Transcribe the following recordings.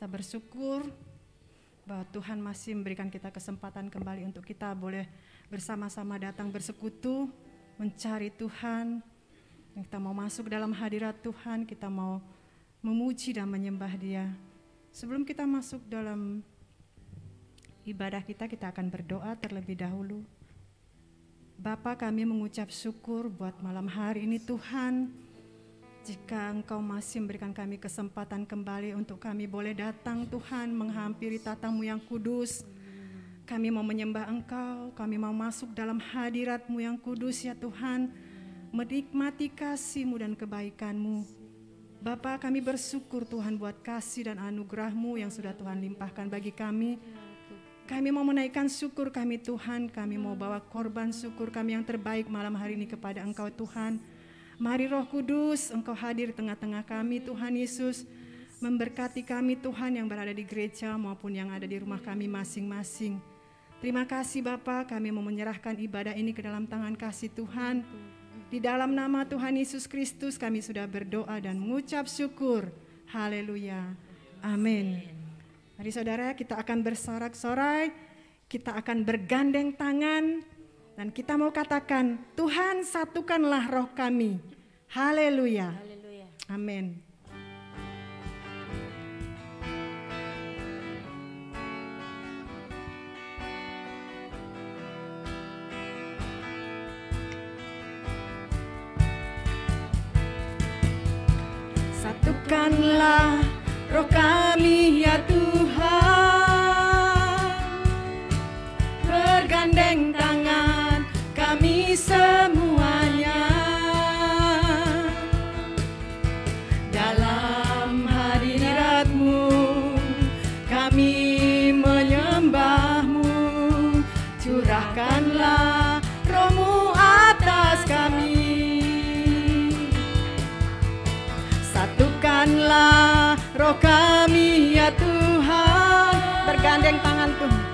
Kita bersyukur bahwa Tuhan masih memberikan kita kesempatan kembali untuk kita boleh bersama-sama datang bersekutu, mencari Tuhan. Kita mau masuk dalam hadirat Tuhan, kita mau memuji dan menyembah Dia. Sebelum kita masuk dalam ibadah kita akan berdoa terlebih dahulu. Bapa, kami mengucap syukur buat malam hari ini Tuhan. Jika Engkau masih memberikan kami kesempatan kembali untuk kami boleh datang Tuhan menghampiri tatamu yang kudus. Kami mau menyembah Engkau, kami mau masuk dalam hadirat-Mu yang kudus ya Tuhan. Menikmati kasih-Mu dan kebaikan-Mu. Bapa, kami bersyukur Tuhan buat kasih dan anugerah-Mu yang sudah Tuhan limpahkan bagi kami. Kami mau menaikkan syukur kami Tuhan, kami mau bawa korban syukur kami yang terbaik malam hari ini kepada Engkau Tuhan. Mari Roh Kudus, Engkau hadir di tengah-tengah kami Tuhan Yesus. Memberkati kami Tuhan yang berada di gereja maupun yang ada di rumah kami masing-masing. Terima kasih Bapa, kami mau menyerahkan ibadah ini ke dalam tangan kasih Tuhan. Di dalam nama Tuhan Yesus Kristus kami sudah berdoa dan mengucap syukur. Haleluya. Amin. Mari saudara, kita akan bersorak-sorai, kita akan bergandeng tangan, dan kita mau katakan, Tuhan satukanlah roh kami. Haleluya. Amin. Satukanlah roh kami ya Tuhan, bergandeng tangan kami semuanya, dalam hadirat-Mu kami menyembah-Mu, curahkanlah roh-Mu atas kami. Satukanlah roh kami ya Tuhan, bergandeng tangan Tuhan,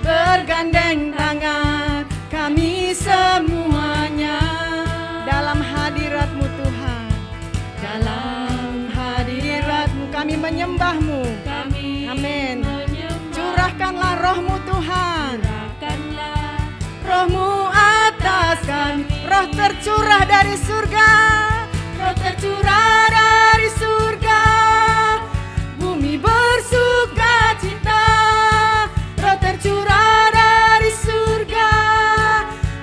bergandeng tangan kami semuanya, dalam hadirat-Mu Tuhan, dalam hadirat-Mu kami menyembah-Mu. Amin. Curahkanlah roh-Mu Tuhan, roh-Mu atas kami, roh tercurah dari surga, roh tercurah dari surga, bumi bersuka cita, roh tercurah dari surga,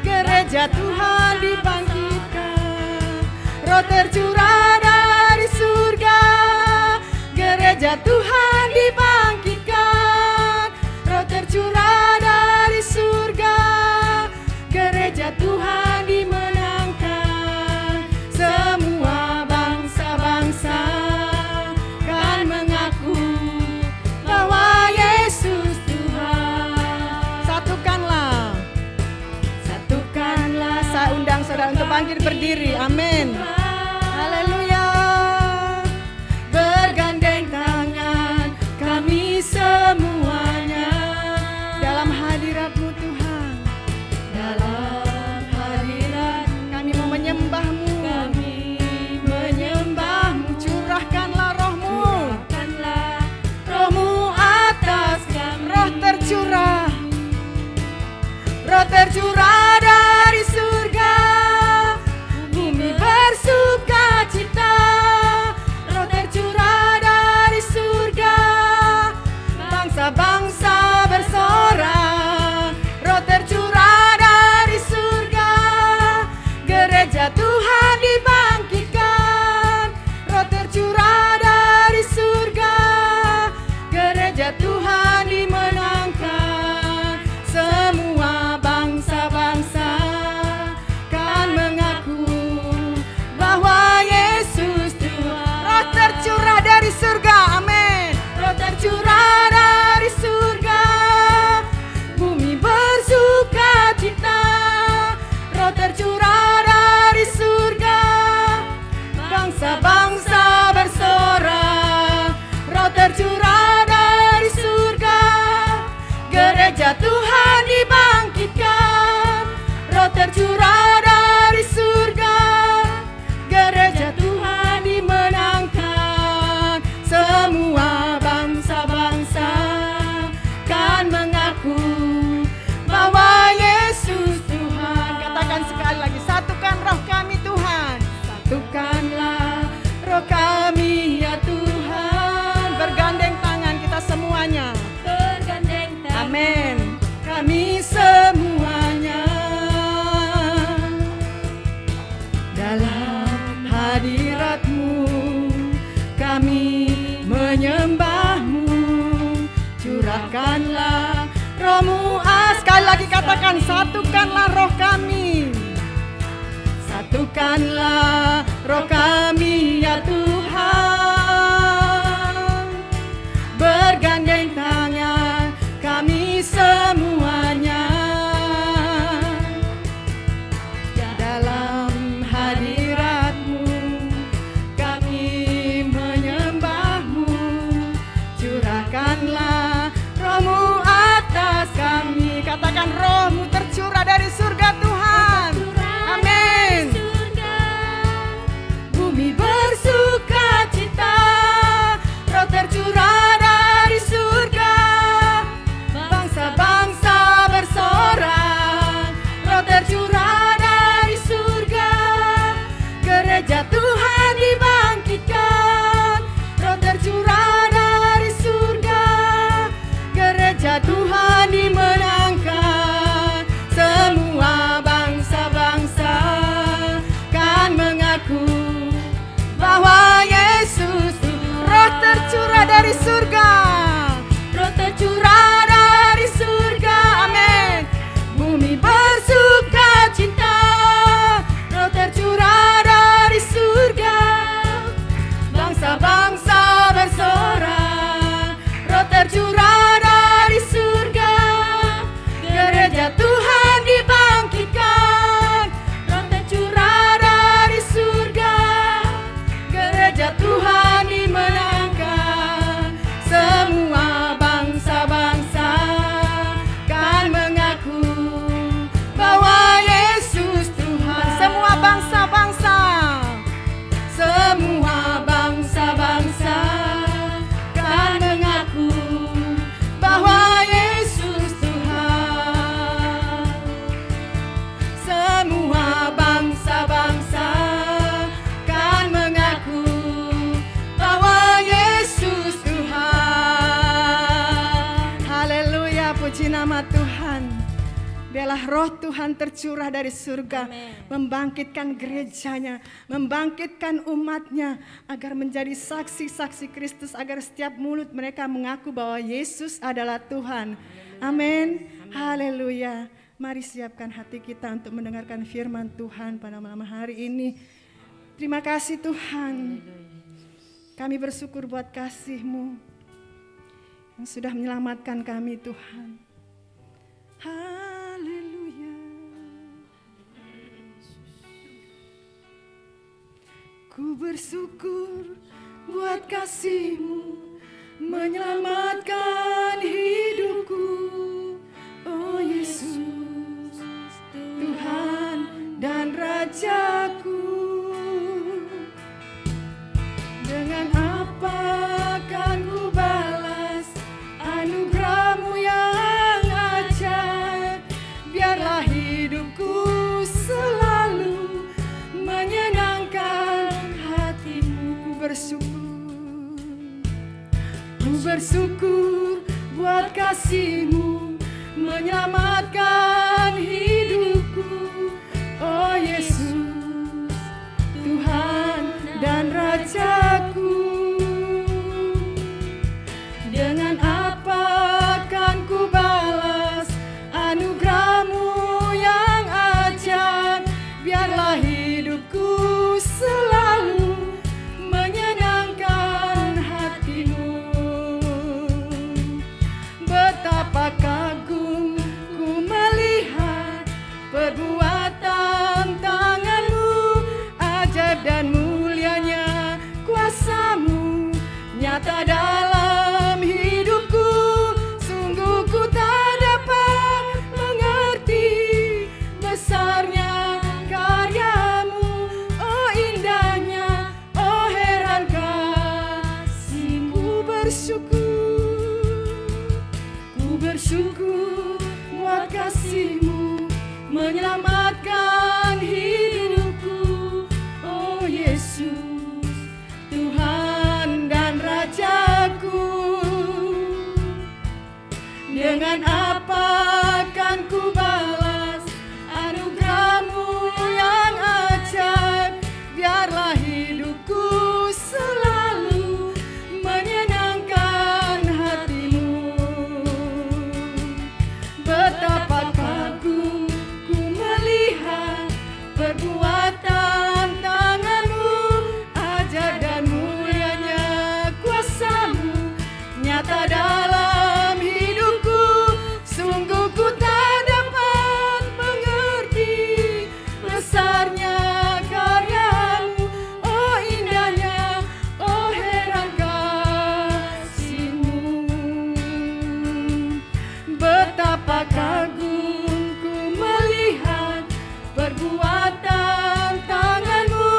gereja Tuhan dibangkitkan, roh tercurah dari surga, gereja Tuhan dibangkitkan, roh tercurah dari surga, gereja Tuhan dimenangkan, semua bangsa-bangsa kan mengaku bahwa Yesus Tuhan. Satukanlah, saya undang saudara untuk bangkit berdiri, amin. Haleluya. Bergandeng tangan kami semuanya, dalam hadirat-Mu Tuhan, dalam hadirat kami mau menyembah-Mu, curahkanlah roh-Mu, roh-Mu atas kami, roh tercurah dari surga, bumi bersuka cita, roh tercurah dari surga, bangsa-bangsa bersorak, roh tercurah dari surga, gereja Tuhan dibangkitkan, roh tercurah dari surga, gereja Tuhan dimenangkan, semua bangsa-bangsa kan mengaku bahwa Yesus Tuhan. Roh tercurah dari surga, amin. Roh tercurah dari surga, bumi bersuka cita, roh tercurah dari surga, bangsa-bangsa bersorak, roh tercurah dari surga, gereja Tuhan dibangkitkan, roh tercurah dari surga, gereja Tuhan dimenangkan, semua bangsa kami semuanya. Dalam hadirat-Mu kami menyembah-Mu. Curahkanlah Roh-Mu. Sekali lagi katakan, satukanlah roh kami. Satukanlah roh kami ya Tuhan. Bergandeng tangan kami semuanya. Dalam hadirat-Mu kami menyembah-Mu. Curahkanlah Roh-Mu atas kami. Katakan, Roh-Mu tercurah dari surga Tuhan. Amin. Bumi bersuka cita, Roh tercurah dari surga. Bangsa-bangsa bersorak, Roh tercurah dari surga. Gereja Tuhan dibangkitkan, Roh tercurah dari surga. Gereja Tuhan dimenangkan. Semua bangsa-bangsa kan mengaku bahwa Yesus Roh tercurah dari surga. Roh tercurah dari surga. Amin. Bumi bersuka cita, Roh tercurah dari surga. Bangsa-bangsa bersorak, Roh tercurah dari surga. Gereja Tuhan dibangkitkan, Roh tercurah dari surga. Gereja Tuhan dimenangkan. Semua bangsa-bangsa kan mengaku bahwa Yesus Tuhan. Semua bangsa-bangsa, semua bangsa-bangsa kan mengaku bahwa Yesus Tuhan. Semua bangsa-bangsa kan mengaku bahwa Yesus Tuhan. Haleluya, puji nama Tuhan. Biarlah Roh Tuhan tercurah dari surga. Amen. Membangkitkan gerejanya, membangkitkan umatnya agar menjadi saksi-saksi Kristus, agar setiap mulut mereka mengaku bahwa Yesus adalah Tuhan. Amin. Haleluya. Mari siapkan hati kita untuk mendengarkan firman Tuhan pada malam hari ini. Terima kasih Tuhan. Kami bersyukur buat kasih-Mu yang sudah menyelamatkan kami Tuhan. Haleluya. Ku bersyukur buat kasih-Mu menyelamatkan hidupku. Oh Yesus, Tuhan dan Rajaku. Dengan apa akan ku balas anugerah-Mu yang ajaib? Biarlah hidupku selalu menyenangkan hati-Mu. Ku bersyukur buat kasih-Mu menyelamatkan hidupku. Oh Yesus, Tuhan dan Rajaku. Dengan apa akan ku balas anugerah-Mu yang ajaib? Biarlah hidupku selalu menyenangkan hati-Mu. Betapa kagum ku melihat perbuatan tangan-Mu, ajaib dan mulianya kuasa-Mu nyata dalam hidupku. Sungguh ku tak dapat mengerti besarnya karya-Mu. Oh indahnya, oh heran kasih-Ku. Bersyukur buat kasih-Mu menyelamatkan hidupku. Oh Yesus, Tuhan dan Rajaku. Dengan apa nyata dalam hidupku. Sungguh ku tak dapat mengerti besarnya karyamu, oh indahnya, oh heran kasih-Mu. Betapa kagum ku melihat perbuatan tangan-Mu,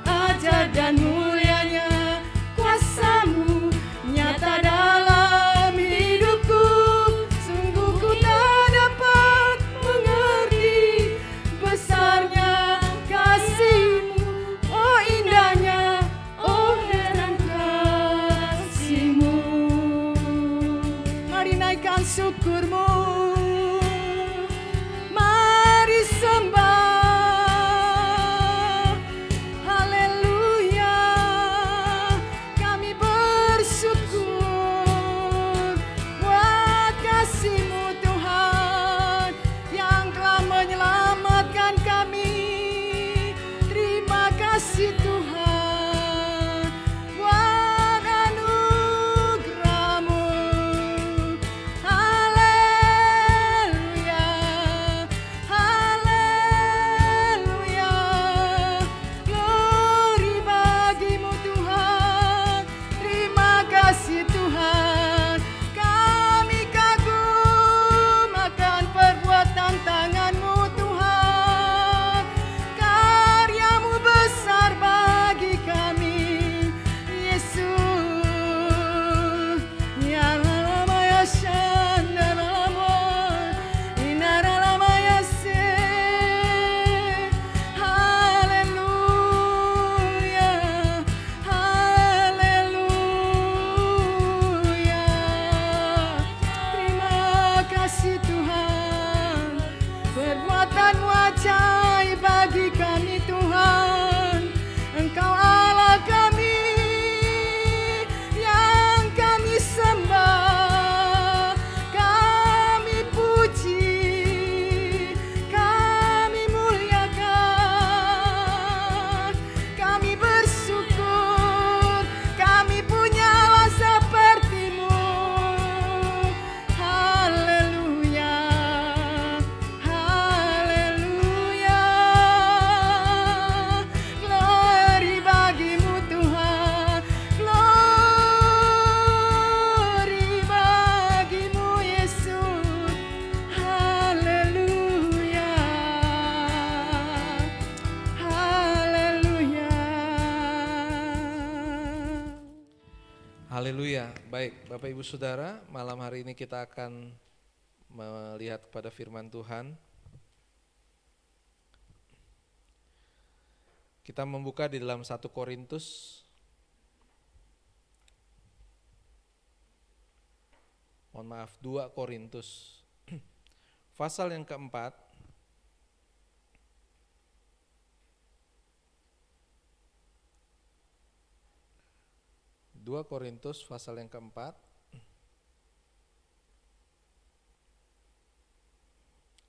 ajaib dan mulianya kuasa-Mu nyata dalam hidupku. Sungguh ku tak dapat mengerti besarnya kasih-Mu, oh indahnya, oh heran kasih-Mu. Mari naikkan syukur-Mu, mari sembah. Haleluya, kami bersyukur buat kasih-Mu Tuhan yang telah menyelamatkan kami. Terima kasih Tuhan buat anugerah-Mu. Haleluya, haleluya, glory bagi-Mu Tuhan. Terima kasih Tuhan, kami kagum akan perbuatan tangan-Mu Tuhan. Karya-Mu besar bagi kami, Yesus. Ya lama ya shanda lama, inara lama ya se. Haleluya, haleluya. Terima kasih Tuhan, perbuatan-Mu ajaib bagi kami Tuhan. Engkau Allah kami yang kami sembah, kami puji, kami muliakan, kami bersyukur, kami punya Allah seperti-Mu. Haleluya, haleluya, glory bagi-Mu Tuhan, glory bagi-Mu Yesus. Haleluya, haleluya. Haleluya. Baik, Bapak Ibu Saudara, malam hari ini kita akan melihat kepada firman Tuhan. Kita membuka di dalam 1 Korintus mohon maaf 2 Korintus pasal yang keempat. 2 Korintus pasal yang keempat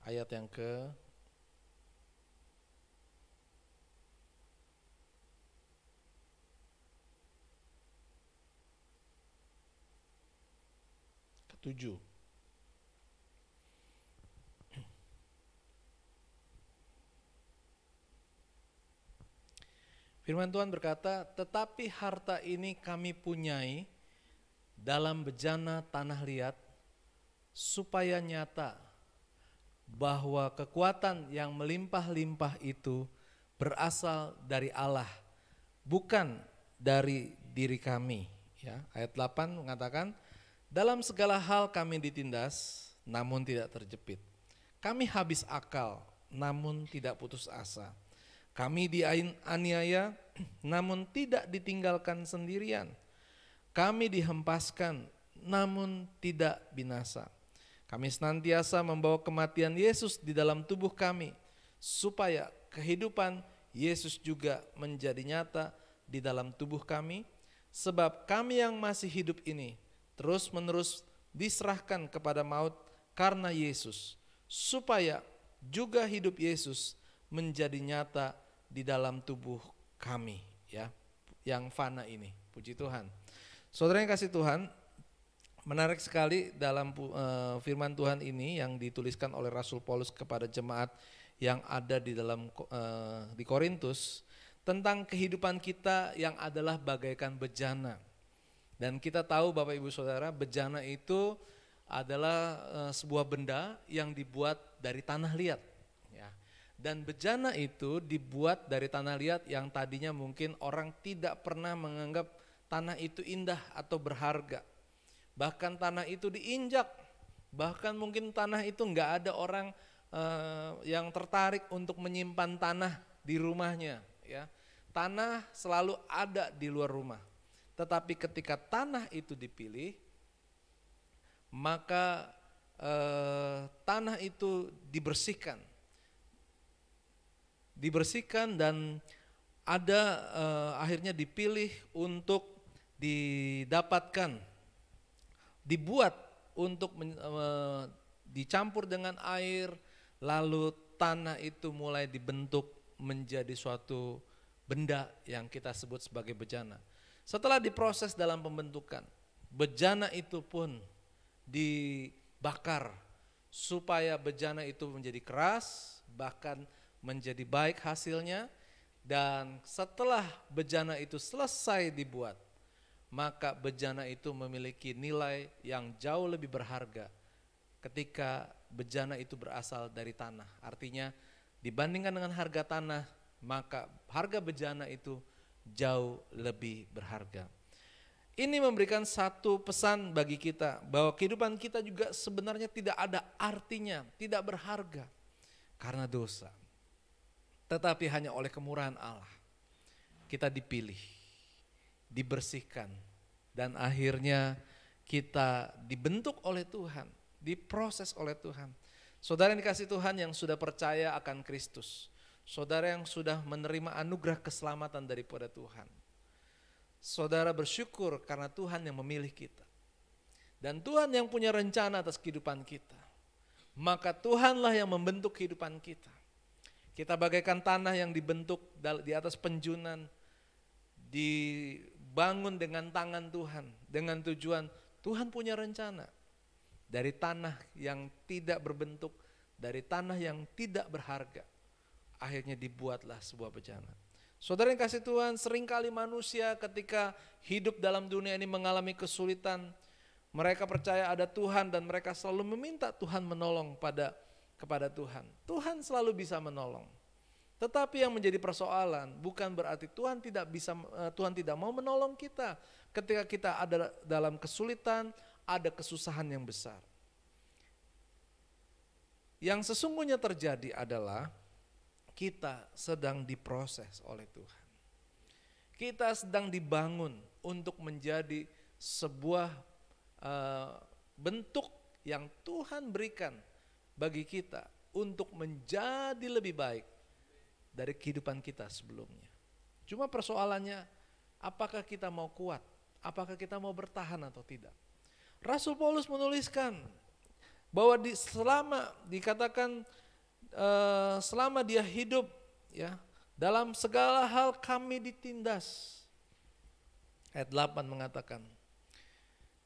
ayat yang ke-7. Firman Tuhan berkata, tetapi harta ini kami punyai dalam bejana tanah liat, supaya nyata bahwa kekuatan yang melimpah-limpah itu berasal dari Allah, bukan dari diri kami. Ya, ayat 8 mengatakan, dalam segala hal kami ditindas, namun tidak terjepit. Kami habis akal, namun tidak putus asa. Kami dianiaya, namun tidak ditinggalkan sendirian. Kami dihempaskan, namun tidak binasa. Kami senantiasa membawa kematian Yesus di dalam tubuh kami, supaya kehidupan Yesus juga menjadi nyata di dalam tubuh kami. Sebab kami yang masih hidup ini terus-menerus diserahkan kepada maut karena Yesus, supaya juga hidup Yesus menjadi nyata di dalam tubuh kami, ya, yang fana ini. Puji Tuhan. Saudara yang kasih Tuhan, Menarik sekali dalam firman Tuhan ini yang dituliskan oleh Rasul Paulus kepada jemaat yang ada di Korintus tentang kehidupan kita yang adalah bagaikan bejana. Dan kita tahu Bapak Ibu Saudara, bejana itu adalah sebuah benda yang dibuat dari tanah liat. Ya. Dan bejana itu dibuat dari tanah liat yang tadinya mungkin orang tidak pernah menganggap tanah itu indah atau berharga. Bahkan tanah itu diinjak, bahkan mungkin tanah itu nggak ada orang yang tertarik untuk menyimpan tanah di rumahnya. Ya. Tanah selalu ada di luar rumah. Tetapi ketika tanah itu dipilih, maka tanah itu dibersihkan dan ada akhirnya dipilih untuk dibuat untuk dicampur dengan air, lalu tanah itu mulai dibentuk menjadi suatu benda yang kita sebut sebagai bejana. Setelah diproses dalam pembentukan, bejana itu pun dibakar supaya bejana itu menjadi keras, bahkan menjadi baik hasilnya. Dan setelah bejana itu selesai dibuat, maka bejana itu memiliki nilai yang jauh lebih berharga ketika bejana itu berasal dari tanah. Artinya dibandingkan dengan harga tanah, maka harga bejana itu jauh lebih berharga. Ini memberikan satu pesan bagi kita bahwa kehidupan kita juga sebenarnya tidak ada artinya, tidak berharga karena dosa. Tetapi hanya oleh kemurahan Allah kita dipilih, dibersihkan, dan akhirnya kita dibentuk oleh Tuhan, diproses oleh Tuhan. Saudara yang dikasihi Tuhan yang sudah percaya akan Kristus, saudara yang sudah menerima anugerah keselamatan daripada Tuhan, saudara bersyukur karena Tuhan yang memilih kita. Dan Tuhan yang punya rencana atas kehidupan kita. Maka Tuhanlah yang membentuk kehidupan kita. Kita bagaikan tanah yang dibentuk di atas penjunan, dibangun dengan tangan Tuhan, dengan tujuan Tuhan punya rencana. Dari tanah yang tidak berbentuk, dari tanah yang tidak berharga, akhirnya dibuatlah sebuah bejana. Saudara yang kasih Tuhan, seringkali manusia ketika hidup dalam dunia ini mengalami kesulitan, mereka percaya ada Tuhan dan mereka selalu meminta Tuhan menolong kepada Tuhan. Tuhan selalu bisa menolong. Tetapi yang menjadi persoalan bukan berarti Tuhan tidak mau menolong kita ketika kita ada dalam kesulitan, ada kesusahan yang besar. Yang sesungguhnya terjadi adalah kita sedang diproses oleh Tuhan. Kita sedang dibangun untuk menjadi sebuah bentuk yang Tuhan berikan bagi kita untuk menjadi lebih baik dari kehidupan kita sebelumnya. Cuma persoalannya, apakah kita mau kuat? Apakah kita mau bertahan atau tidak? Rasul Paulus menuliskan bahwa selama dia hidup, ya, dalam segala hal kami ditindas. Ayat 8 mengatakan,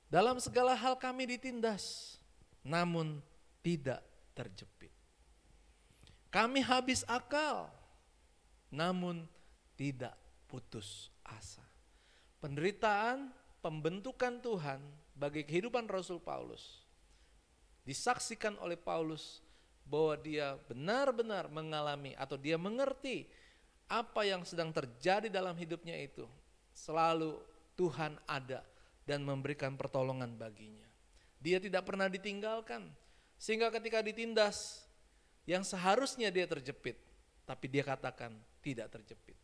dalam segala hal kami ditindas, namun tidak terjepit. Kami habis akal, namun tidak putus asa. Penderitaan, pembentukan Tuhan bagi kehidupan Rasul Paulus disaksikan oleh Paulus bahwa dia benar-benar mengalami atau dia mengerti apa yang sedang terjadi dalam hidupnya itu. Selalu Tuhan ada dan memberikan pertolongan baginya. Dia tidak pernah ditinggalkan, sehingga ketika ditindas yang seharusnya dia terjepit, tapi dia katakan tidak terjepit.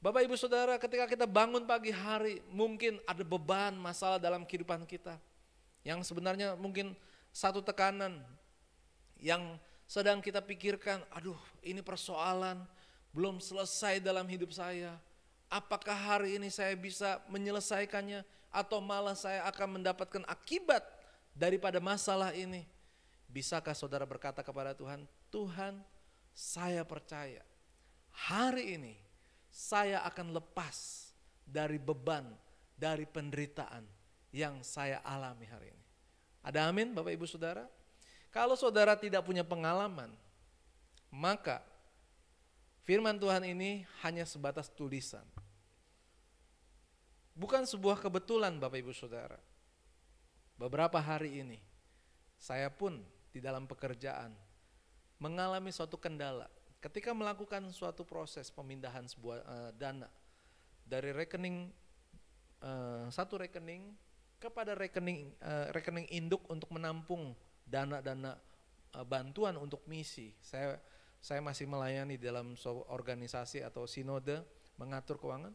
Bapak Ibu Saudara, ketika kita bangun pagi hari, mungkin ada beban masalah dalam kehidupan kita, yang sebenarnya mungkin satu tekanan yang sedang kita pikirkan, aduh ini persoalan belum selesai dalam hidup saya. Apakah hari ini saya bisa menyelesaikannya atau malah saya akan mendapatkan akibat daripada masalah ini? Bisakah saudara berkata kepada Tuhan, Tuhan saya percaya hari ini saya akan lepas dari beban, dari penderitaan yang saya alami hari ini. Ada amin Bapak Ibu Saudara? Kalau saudara tidak punya pengalaman, maka firman Tuhan ini hanya sebatas tulisan. Bukan sebuah kebetulan Bapak Ibu Saudara. Beberapa hari ini saya pun di dalam pekerjaan mengalami suatu kendala ketika melakukan suatu proses pemindahan sebuah dana dari rekening satu rekening kepada rekening induk untuk menampung dana-dana bantuan untuk misi. Saya masih melayani dalam organisasi atau sinode, mengatur keuangan,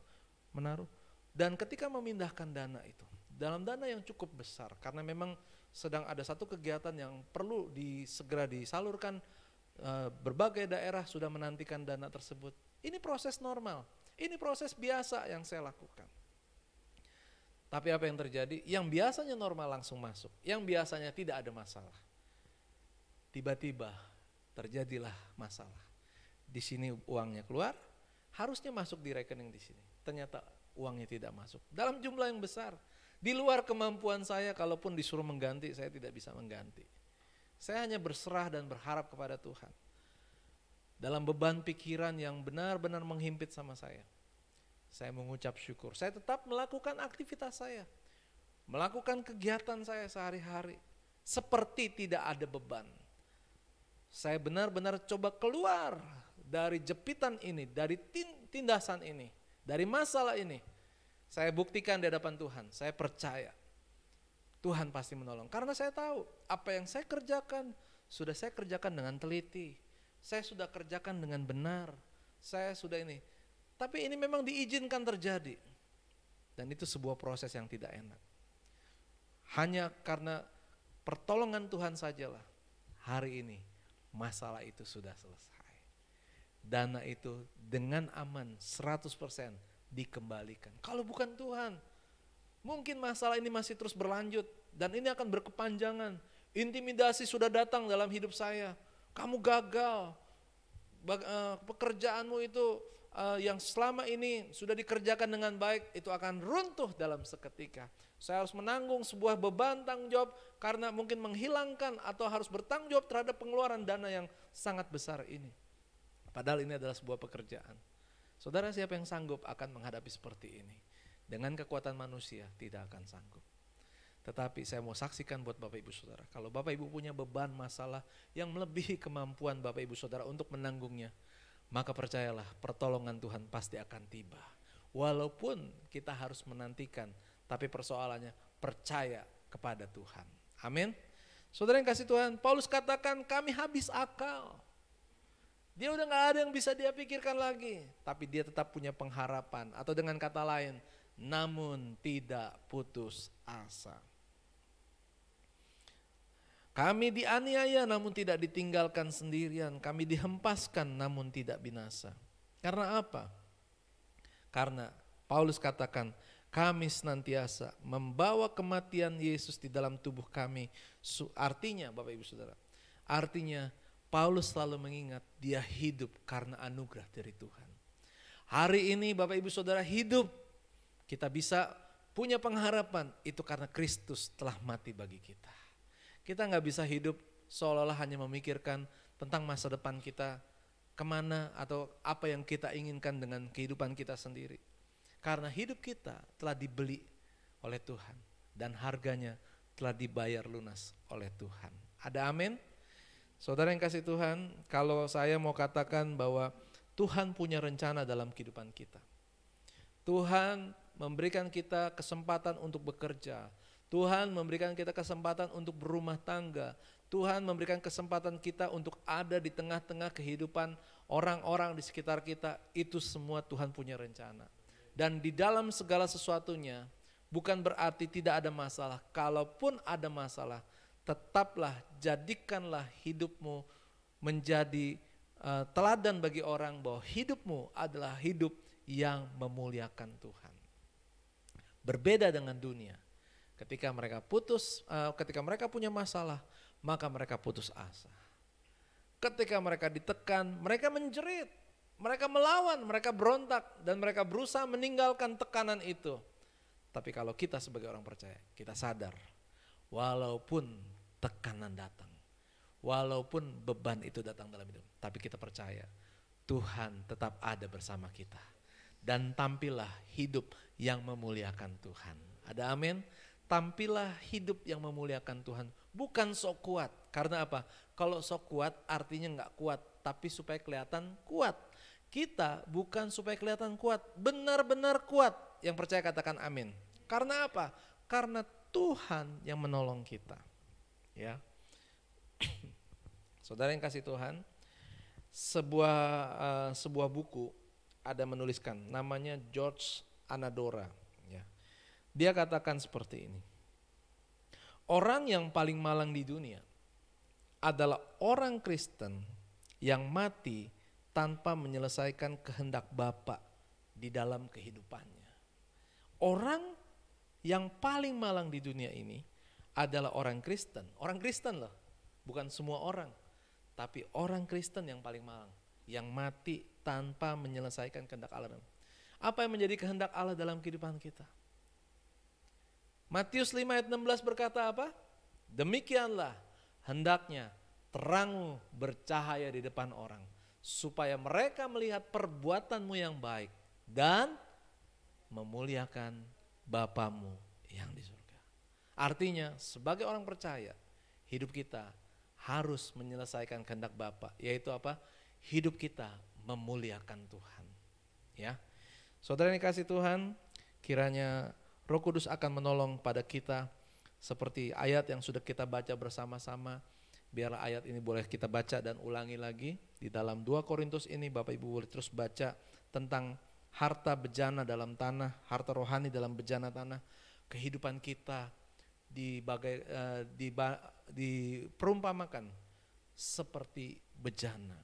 menaruh. Dan ketika memindahkan dana itu, dalam dana yang cukup besar, karena memang sedang ada satu kegiatan yang perlu segera disalurkan, berbagai daerah sudah menantikan dana tersebut. Ini proses normal, ini proses biasa yang saya lakukan. Tapi apa yang terjadi? Yang biasanya normal langsung masuk, yang biasanya tidak ada masalah. Tiba-tiba terjadilah masalah. Di sini uangnya keluar, harusnya masuk di rekening di sini. Ternyata uangnya tidak masuk dalam jumlah yang besar. Di luar kemampuan saya, kalaupun disuruh mengganti, saya tidak bisa mengganti. Saya hanya berserah dan berharap kepada Tuhan. Dalam beban pikiran yang benar-benar menghimpit sama saya mengucap syukur. Saya tetap melakukan aktivitas saya, melakukan kegiatan saya sehari-hari, seperti tidak ada beban. Saya benar-benar coba keluar dari jepitan ini, dari tindasan ini, dari masalah ini. Saya buktikan di hadapan Tuhan, saya percaya Tuhan pasti menolong. Karena saya tahu apa yang saya kerjakan, sudah saya kerjakan dengan teliti. Saya sudah kerjakan dengan benar, saya sudah ini. Tapi ini memang diizinkan terjadi. Dan itu sebuah proses yang tidak enak. Hanya karena pertolongan Tuhan sajalah hari ini masalah itu sudah selesai. Dana itu dengan aman 100% dikembalikan. Kalau bukan Tuhan, mungkin masalah ini masih terus berlanjut dan ini akan berkepanjangan. Intimidasi sudah datang dalam hidup saya. Kamu gagal, pekerjaanmu itu yang selama ini sudah dikerjakan dengan baik itu akan runtuh dalam seketika. Saya harus menanggung sebuah beban tanggung jawab karena mungkin menghilangkan atau harus bertanggung jawab terhadap pengeluaran dana yang sangat besar ini. Padahal ini adalah sebuah pekerjaan. Saudara, siapa yang sanggup akan menghadapi seperti ini? Dengan kekuatan manusia tidak akan sanggup. Tetapi saya mau saksikan buat Bapak Ibu Saudara, kalau Bapak Ibu punya beban masalah yang melebihi kemampuan Bapak Ibu Saudara untuk menanggungnya, maka percayalah pertolongan Tuhan pasti akan tiba. Walaupun kita harus menantikan, tapi persoalannya percaya kepada Tuhan. Amin. Saudara yang kasih Tuhan, Paulus katakan kami habis akal. Dia udah gak ada yang bisa dia pikirkan lagi. Tapi dia tetap punya pengharapan. Atau dengan kata lain, namun tidak putus asa. Kami dianiaya namun tidak ditinggalkan sendirian. Kami dihempaskan namun tidak binasa. Karena apa? Karena Paulus katakan, kami senantiasa membawa kematian Yesus di dalam tubuh kami. Artinya Bapak Ibu Saudara, artinya Paulus selalu mengingat dia hidup karena anugerah dari Tuhan. Hari ini Bapak Ibu Saudara hidup, kita bisa punya pengharapan itu karena Kristus telah mati bagi kita. Kita gak bisa hidup seolah-olah hanya memikirkan tentang masa depan kita, kemana atau apa yang kita inginkan dengan kehidupan kita sendiri. Karena hidup kita telah dibeli oleh Tuhan dan harganya telah dibayar lunas oleh Tuhan. Ada amin? Saudara yang kasih Tuhan, kalau saya mau katakan bahwa Tuhan punya rencana dalam kehidupan kita. Tuhan memberikan kita kesempatan untuk bekerja. Tuhan memberikan kita kesempatan untuk berumah tangga. Tuhan memberikan kesempatan kita untuk ada di tengah-tengah kehidupan orang-orang di sekitar kita. Itu semua Tuhan punya rencana. Dan di dalam segala sesuatunya bukan berarti tidak ada masalah. Kalaupun ada masalah, tetaplah jadikanlah hidupmu menjadi teladan bagi orang bahwa hidupmu adalah hidup yang memuliakan Tuhan. Berbeda dengan dunia. Ketika mereka punya masalah, maka mereka putus asa. Ketika mereka ditekan, mereka menjerit, mereka melawan, mereka berontak dan mereka berusaha meninggalkan tekanan itu. Tapi kalau kita sebagai orang percaya, kita sadar walaupun tekanan datang, walaupun beban itu datang dalam hidup, tapi kita percaya Tuhan tetap ada bersama kita. Dan tampillah hidup yang memuliakan Tuhan. Ada amin? Tampillah hidup yang memuliakan Tuhan. Bukan sok kuat. Karena apa? Kalau sok kuat artinya gak kuat, tapi supaya kelihatan kuat. Kita bukan supaya kelihatan kuat, benar-benar kuat. Yang percaya katakan amin. Karena apa? Karena Tuhan yang menolong kita. Ya. Saudara yang kasih Tuhan, sebuah buku ada menuliskan, namanya George Anadora. Ya. Dia katakan seperti ini. Orang yang paling malang di dunia adalah orang Kristen yang mati tanpa menyelesaikan kehendak Bapa di dalam kehidupannya. Orang yang paling malang di dunia ini adalah orang Kristen loh, bukan semua orang, tapi orang Kristen yang paling malang, yang mati tanpa menyelesaikan kehendak Allah. Apa yang menjadi kehendak Allah dalam kehidupan kita? Matius 5 ayat 16 berkata apa? Demikianlah hendaknya terangmu bercahaya di depan orang, supaya mereka melihat perbuatanmu yang baik dan memuliakan Bapamu yang di surga. Artinya sebagai orang percaya, hidup kita harus menyelesaikan kehendak Bapa, yaitu apa? Hidup kita memuliakan Tuhan. Ya, saudara yang dikasih Tuhan, kiranya Roh Kudus akan menolong pada kita seperti ayat yang sudah kita baca bersama-sama. Biarlah ayat ini boleh kita baca dan ulangi lagi. Di dalam 2 Korintus ini Bapak Ibu boleh terus baca tentang harta bejana dalam tanah, harta rohani dalam bejana tanah. Kehidupan kita diperumpamakan seperti bejana.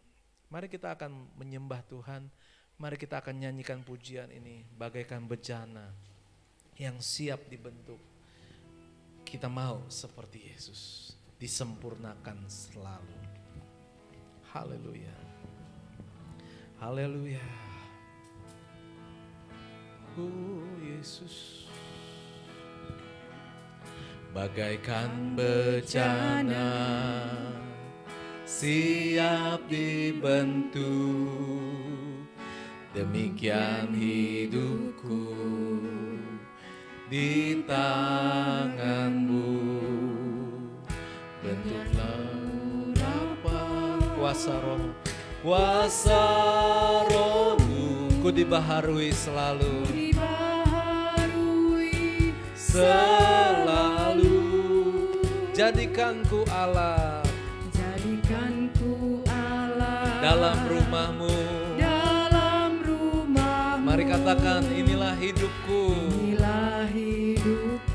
Mari kita akan menyembah Tuhan, mari kita akan nyanyikan pujian ini bagaikan bejana yang siap dibentuk. Kita mau seperti Yesus, disempurnakan selalu. Haleluya. Haleluya. Oh Yesus, bagaikan bejana siap dibentuk, demikian hidupku di tanganmu. Bentuklah apa kuasa roh, kuasa rohmu, ku dibaharui selalu, selalu. Jadikanku Allah, dalam rumahmu, mari katakan inilah hidupku,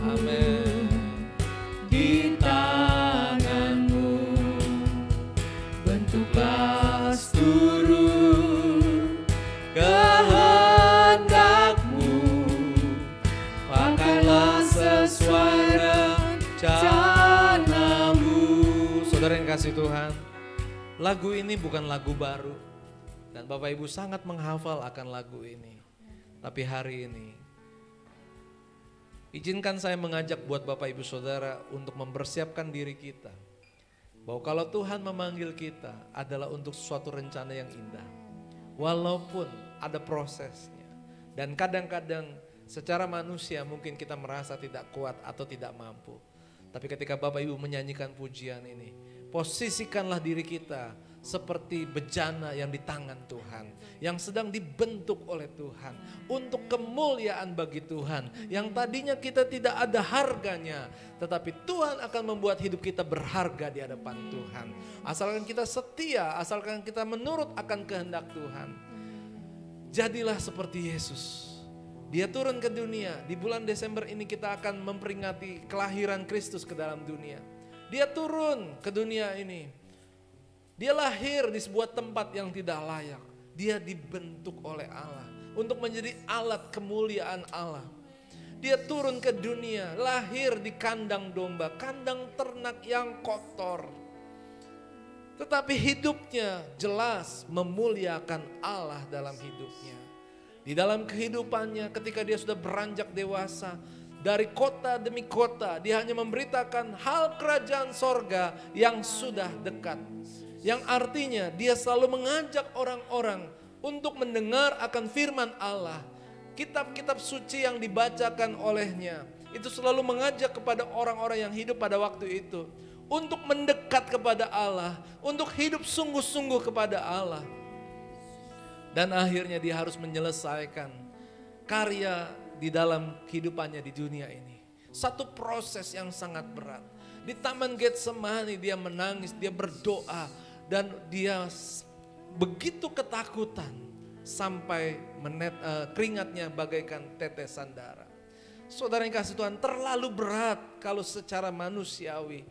amin. Di tanganmu, bentuklah seluruh kehendakmu, pakailah sesuai rencanamu. Saudara yang kasih Tuhan, lagu ini bukan lagu baru dan Bapak Ibu sangat menghafal akan lagu ini. Tapi hari ini izinkan saya mengajak buat Bapak Ibu Saudara untuk mempersiapkan diri kita, bahwa kalau Tuhan memanggil kita adalah untuk suatu rencana yang indah. Walaupun ada prosesnya dan kadang-kadang secara manusia mungkin kita merasa tidak kuat atau tidak mampu. Tapi ketika Bapak Ibu menyanyikan pujian ini, posisikanlah diri kita seperti bejana yang di tangan Tuhan, yang sedang dibentuk oleh Tuhan untuk kemuliaan bagi Tuhan, yang tadinya kita tidak ada harganya, tetapi Tuhan akan membuat hidup kita berharga di hadapan Tuhan. Asalkan kita setia, asalkan kita menurut akan kehendak Tuhan. Jadilah seperti Yesus. Dia turun ke dunia. Di bulan Desember ini kita akan memperingati kelahiran Kristus ke dalam dunia. Dia turun ke dunia ini. Dia lahir di sebuah tempat yang tidak layak. Dia dibentuk oleh Allah untuk menjadi alat kemuliaan Allah. Dia turun ke dunia, lahir di kandang domba, kandang ternak yang kotor. Tetapi hidupnya jelas memuliakan Allah dalam hidupnya. Di dalam kehidupannya ketika dia sudah beranjak dewasa, dari kota demi kota. Dia hanya memberitakan hal kerajaan sorga yang sudah dekat. Yang artinya dia selalu mengajak orang-orang untuk mendengar akan firman Allah. Kitab-kitab suci yang dibacakan olehnya itu selalu mengajak kepada orang-orang yang hidup pada waktu itu untuk mendekat kepada Allah, untuk hidup sungguh-sungguh kepada Allah. Dan akhirnya dia harus menyelesaikan karya di dalam kehidupannya di dunia ini. Satu proses yang sangat berat. Di Taman Getsemani dia menangis, dia berdoa, dan dia begitu ketakutan sampai keringatnya bagaikan tetesan darah. Saudara yang kasih Tuhan, terlalu berat kalau secara manusiawi.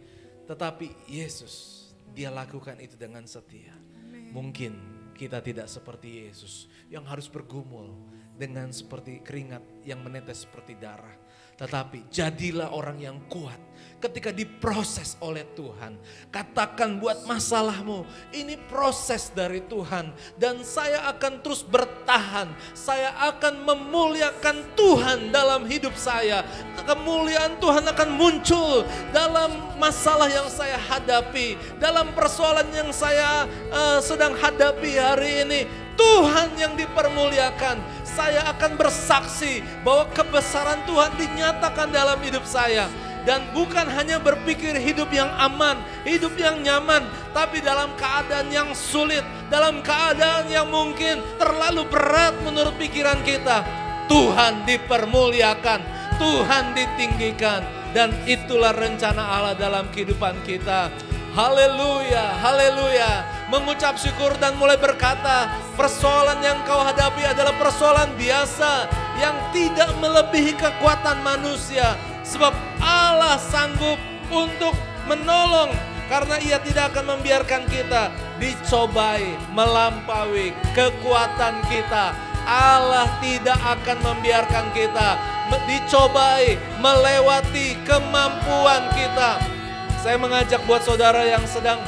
Tetapi Yesus, dia lakukan itu dengan setia. Mungkin kita tidak seperti Yesus yang harus bergumul dengan seperti keringat yang menetes seperti darah. Tetapi jadilah orang yang kuat ketika diproses oleh Tuhan. Katakan buat masalahmu, ini proses dari Tuhan. Dan saya akan terus bertahan. Saya akan memuliakan Tuhan dalam hidup saya. Kemuliaan Tuhan akan muncul dalam masalah yang saya hadapi. Dalam persoalan yang saya sedang hadapi hari ini. Tuhan yang dipermuliakan. Saya akan bersaksi bahwa kebesaran Tuhan dinyatakan dalam hidup saya. Dan bukan hanya berpikir hidup yang aman, hidup yang nyaman, tapi dalam keadaan yang sulit, dalam keadaan yang mungkin terlalu berat menurut pikiran kita. Tuhan dipermuliakan, Tuhan ditinggikan, dan itulah rencana Allah dalam kehidupan kita. Haleluya, haleluya. Mengucap syukur dan mulai berkata, persoalan yang kau hadapi adalah persoalan biasa yang tidak melebihi kekuatan manusia. Sebab Allah sanggup untuk menolong, karena Ia tidak akan membiarkan kita dicobai melampaui kekuatan kita. Allah tidak akan membiarkan kita dicobai melewati kemampuan kita. Saya mengajak buat saudara yang sedang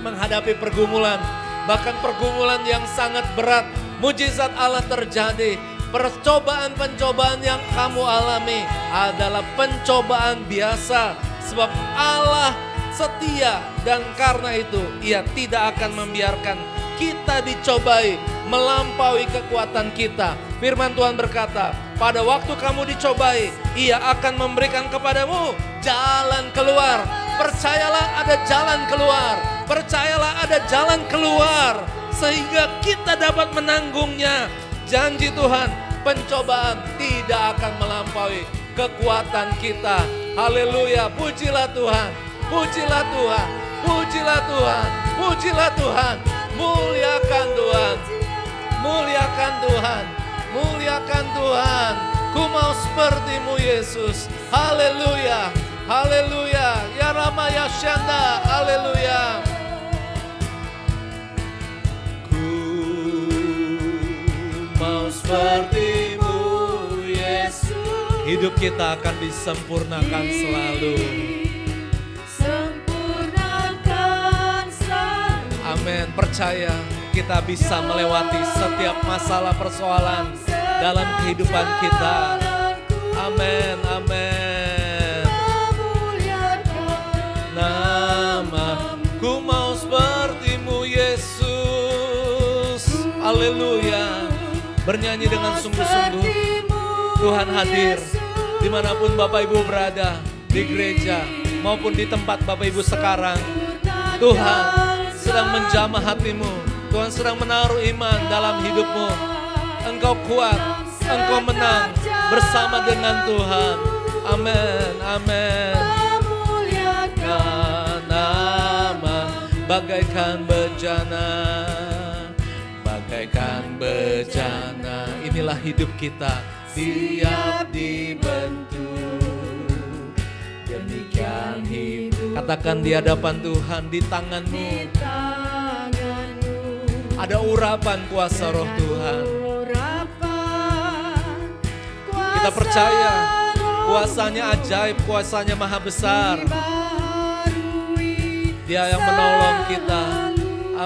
menghadapi pergumulan, bahkan pergumulan yang sangat berat, mujizat Allah terjadi. Percobaan-pencobaan yang kamu alami adalah pencobaan biasa, sebab Allah setia, dan karena itu Ia tidak akan membiarkan kita dicobai melampaui kekuatan kita. Firman Tuhan berkata, pada waktu kamu dicobai, Ia akan memberikan kepadamu jalan keluar. Percayalah ada jalan keluar. Percayalah ada jalan keluar, sehingga kita dapat menanggungnya. Janji Tuhan, pencobaan tidak akan melampaui kekuatan kita. Haleluya, pujilah Tuhan, pujilah Tuhan, pujilah Tuhan, pujilah Tuhan. Muliakan Tuhan, muliakan Tuhan, muliakan Tuhan. Ku mau sepertimu Yesus. Haleluya, haleluya. Ya Rama ya Syanda, haleluya. Mau sepertimu Yesus. Hidup kita akan disempurnakan selalu. Sempurnakan selalu. Amin. Percaya kita bisa melewati setiap masalah persoalan dalam kehidupan kita. Amin. Amin. Namaku mau sepertimu Yesus. Haleluya. Bernyanyi dengan sungguh-sungguh. Tuhan hadir dimanapun Bapak Ibu berada, di gereja maupun di tempat Bapak Ibu sekarang. Tuhan sedang menjamah hatimu. Tuhan sedang menaruh iman dalam hidupmu. Engkau kuat, engkau menang bersama dengan Tuhan. Amin, amin. Nama bagaikan bejana, bagaikan bejana. Inilah hidup kita, siap dibentuk. Demikian hidup. Katakan di hadapan Tuhan, di tanganmu ada urapan kuasa roh Tuhan. Kita percaya kuasanya ajaib, kuasanya maha besar. Dia yang menolong kita.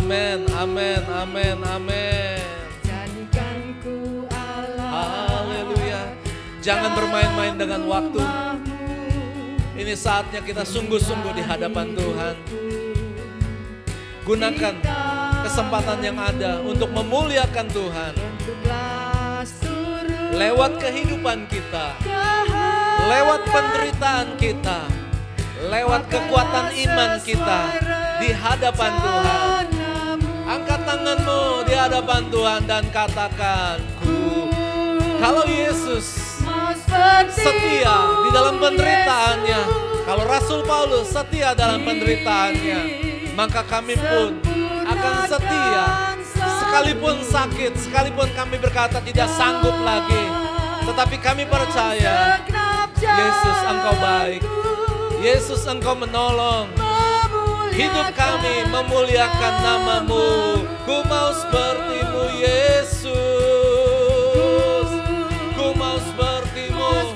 Amin, amin, amin, amin. Jadikan ku Allah. Haleluya. Jangan bermain-main dengan waktu. Ini saatnya kita sungguh-sungguh di hadapan Tuhan. Gunakan kesempatan yang ada untuk memuliakan Tuhan. Lewat kehidupan kita, lewat penderitaan kita, lewat kekuatan iman kita di hadapan Tuhan. Angkat tanganmu di hadapan Tuhan dan katakan, kalau Yesus setia di dalam penderitaannya, kalau Rasul Paulus setia dalam penderitaannya, maka kami pun akan setia. Sekalipun sakit, sekalipun kami berkata tidak sanggup lagi, tetapi kami percaya, Yesus Engkau baik, Yesus Engkau menolong. Hidup kami memuliakan nama-Mu. Ku mau seperti-Mu Yesus, ku mau seperti-Mu,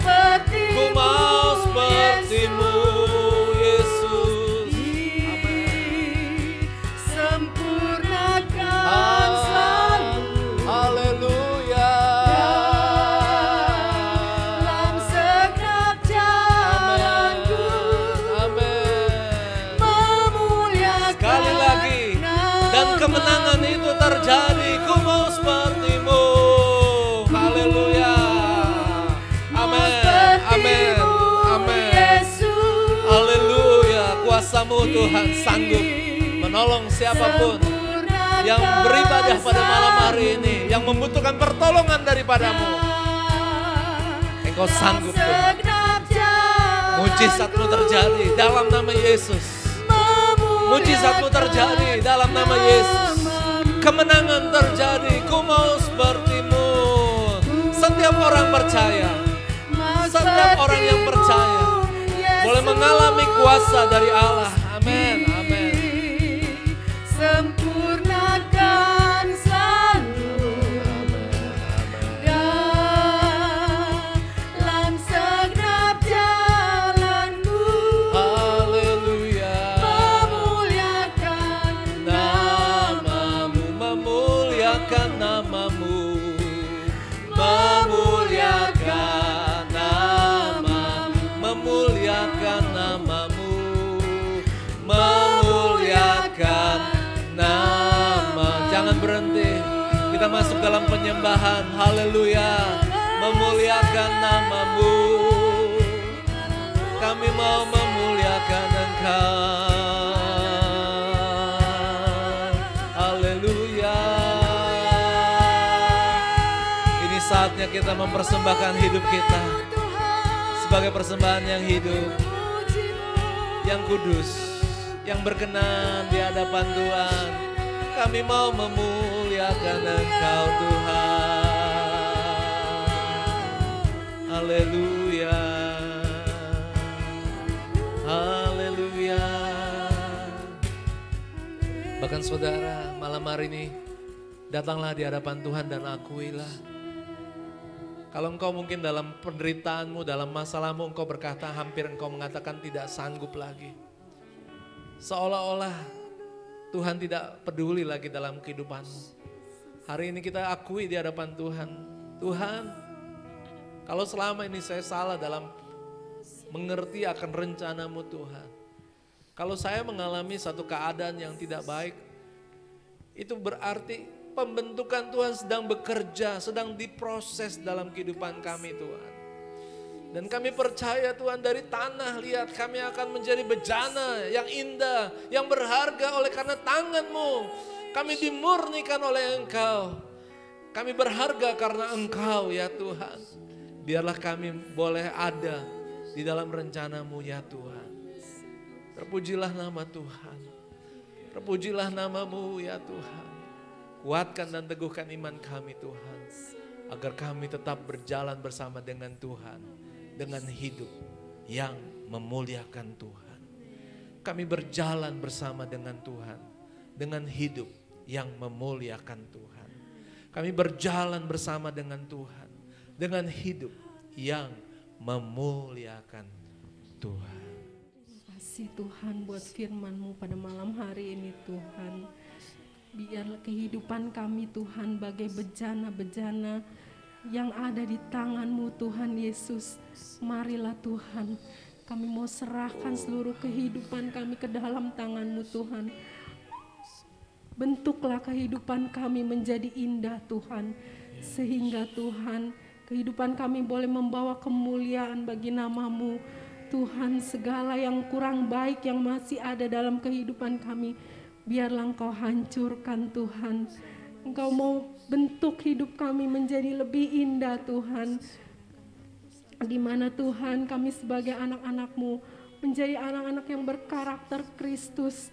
ku mau seperti-Mu Yesus. Amin. Sempurnakan selalu. Haleluya. Dalam segenap jalanku. Amin. Memuliakan Sekali lagi, dan kemenangan itu terjadi. Ku mau seperti-Mu. Haleluya. Amin. Amin. Amin. Haleluya. Kuasa-Mu Tuhan sanggup menolong siapapun yang beribadah pada malam hari ini, yang membutuhkan pertolongan daripada-Mu. Engkau sanggup Tuhan. Mujizat-Mu terjadi dalam nama Yesus. Mujizat-Mu terjadi dalam nama Yesus. Kemenangan terjadi. Ku mau seperti-Mu. Setiap orang percaya, setiap orang yang percaya boleh mengalami kuasa dari Allah. Amin. Amin. Sempurnakan selalu dalam segenap jalanmu. Haleluya. Memuliakan Nama-Mu, memuliakan nama-Mu, memuliakan nama-Mu, memuliakan nama-Mu, memuliakan nama. Jangan berhenti, kita masuk dalam penyembahan. Haleluya. Memuliakan nama-Mu, kami mau memuliakan Engkau. Haleluya. Ini saatnya kita mempersembahkan hidup kita sebagai persembahan yang hidup, yang kudus, yang berkenan di hadapan Tuhan. Kami mau memuliakan Engkau Tuhan. Haleluya. Haleluya. Bahkan saudara, malam hari ini datanglah di hadapan Tuhan dan akuilah. Kalau engkau mungkin dalam penderitaanmu, dalam masalahmu, engkau berkata, hampir engkau mengatakan tidak sanggup lagi. Seolah-olah Tuhan tidak peduli lagi dalam kehidupanmu. Hari ini kita akui di hadapan Tuhan. Tuhan, kalau selama ini saya salah dalam mengerti akan rencana-Mu Tuhan. Kalau saya mengalami satu keadaan yang tidak baik, itu berarti pembentukan Tuhan sedang bekerja, sedang diproses dalam kehidupan kami Tuhan. Dan kami percaya Tuhan, dari tanah liat kami akan menjadi bejana yang indah, yang berharga oleh karena tangan-Mu. Kami dimurnikan oleh Engkau. Kami berharga karena Engkau ya Tuhan. Biarlah kami boleh ada di dalam rencana-Mu ya Tuhan. Terpujilah nama Tuhan. Terpujilah nama-Mu ya Tuhan. Kuatkan dan teguhkan iman kami Tuhan. Agar kami tetap berjalan bersama dengan Tuhan. Dengan hidup yang memuliakan Tuhan. Kami berjalan bersama dengan Tuhan. Dengan hidup yang memuliakan Tuhan. Kami berjalan bersama dengan Tuhan. Dengan hidup yang memuliakan Tuhan. Terima kasih Tuhan buat firman-Mu pada malam hari ini Tuhan. Biarlah kehidupan kami Tuhan bagai bejana-bejana yang ada di tangan-Mu Tuhan Yesus. Marilah Tuhan, kami mau serahkan seluruh kehidupan kami ke dalam tangan-Mu Tuhan. Bentuklah kehidupan kami menjadi indah Tuhan, sehingga Tuhan kehidupan kami boleh membawa kemuliaan bagi nama-Mu. Tuhan, segala yang kurang baik yang masih ada dalam kehidupan kami, biarlah Engkau hancurkan Tuhan. Engkau mau bentuk hidup kami menjadi lebih indah Tuhan, di mana Tuhan kami sebagai anak-anak-Mu menjadi anak-anak yang berkarakter Kristus.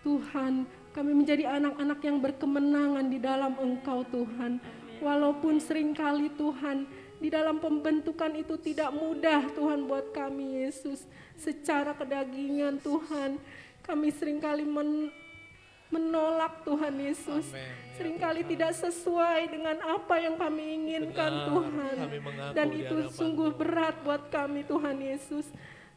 Tuhan, kami menjadi anak-anak yang berkemenangan di dalam Engkau Tuhan. Walaupun seringkali Tuhan, di dalam pembentukan itu tidak mudah Tuhan buat kami Yesus. Secara kedagingan Tuhan, kami seringkali menolak Tuhan Yesus. Seringkali tidak sesuai dengan apa yang kami inginkan Tuhan. Dan itu sungguh berat buat kami Tuhan Yesus.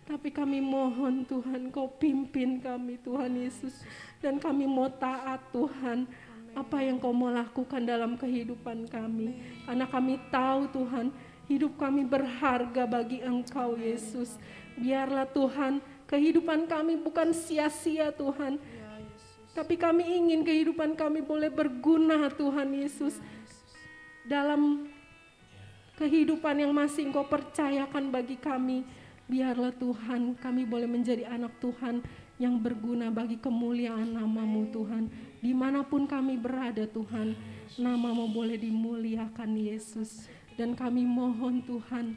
Tapi kami mohon Tuhan, Kau pimpin kami Tuhan Yesus. Dan kami mau taat Tuhan, apa yang Kau mau lakukan dalam kehidupan kami. Karena kami tahu Tuhan, hidup kami berharga bagi Engkau Yesus. Biarlah Tuhan, kehidupan kami bukan sia-sia Tuhan. Tapi kami ingin kehidupan kami boleh berguna Tuhan Yesus. Dalam kehidupan yang masih Engkau percayakan bagi kami. Biarlah Tuhan, kami boleh menjadi anak Tuhan yang berguna bagi kemuliaan nama-Mu Tuhan. Dimanapun kami berada Tuhan, nama-Mu boleh dimuliakan Yesus. Dan kami mohon Tuhan,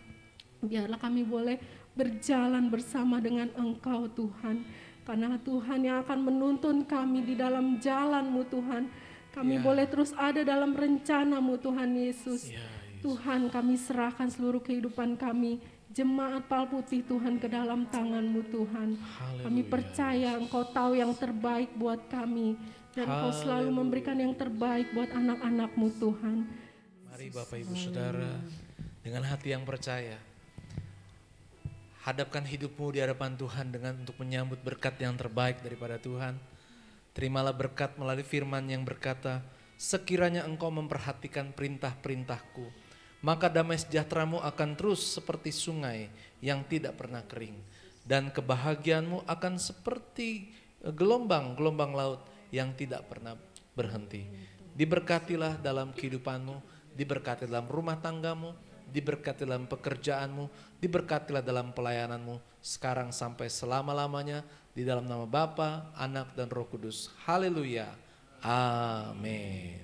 biarlah kami boleh berjalan bersama dengan Engkau Tuhan. Karena Tuhan yang akan menuntun kami di dalam jalan-Mu Tuhan. Kami boleh terus ada dalam rencana-Mu Tuhan Yesus. Tuhan, kami serahkan seluruh kehidupan kami, Jemaat Palputih Tuhan, ke dalam tangan-Mu Tuhan. Kami percaya Engkau tahu yang terbaik buat kami. Dan Engkau selalu memberikan yang terbaik buat anak-anak-Mu Tuhan. Mari Bapak Ibu Saudara, dengan hati yang percaya, hadapkan hidupmu di hadapan Tuhan dengan untuk menyambut berkat yang terbaik daripada Tuhan. Terimalah berkat melalui firman yang berkata, sekiranya engkau memperhatikan perintah-perintahku, maka damai sejahteramu akan terus seperti sungai yang tidak pernah kering. Dan kebahagiaanmu akan seperti gelombang-gelombang laut yang tidak pernah berhenti. Diberkatilah dalam kehidupanmu, diberkati dalam rumah tanggamu, diberkati dalam pekerjaanmu, diberkatilah dalam pelayananmu, sekarang sampai selama-lamanya, di dalam nama Bapa, Anak, dan Roh Kudus. Haleluya. Amin.